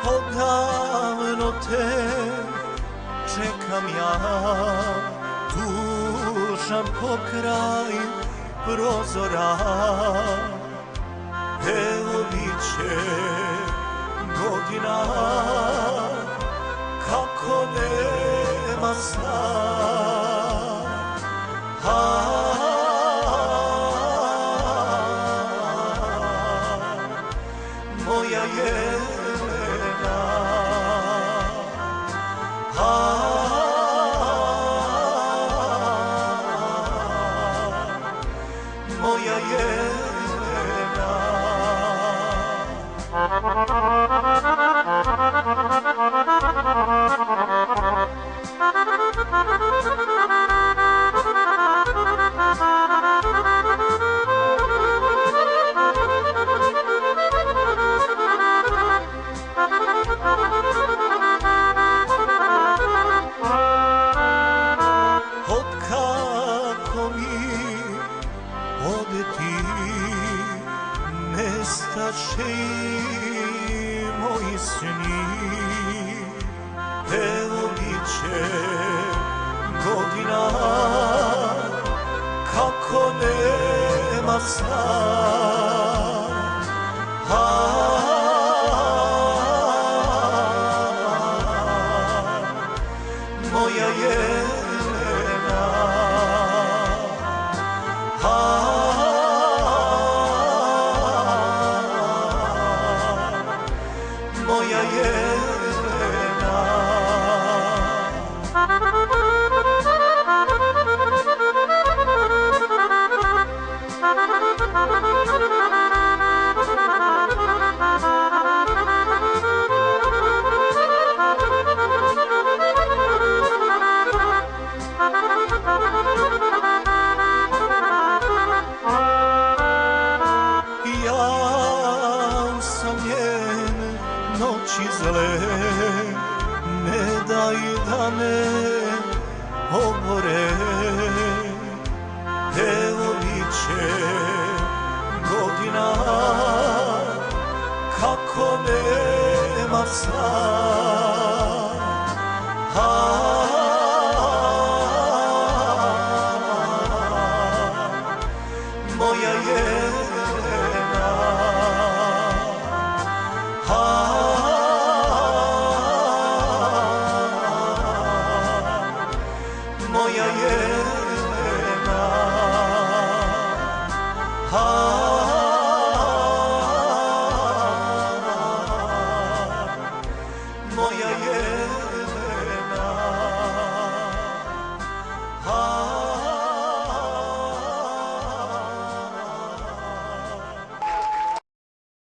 Odavno te čekam ja, tužan pokraj prozora. Evo biće godina kako nema sna. Moja Jelena, moja Jelena. Otkako mi odeti, nestaše i moji sni. Evo biće godina kako nema sna. Moja Jelena, moja Jelena. Ja sam njen noći zle, ne daj da me obore. Evo biće godina kako nema sna.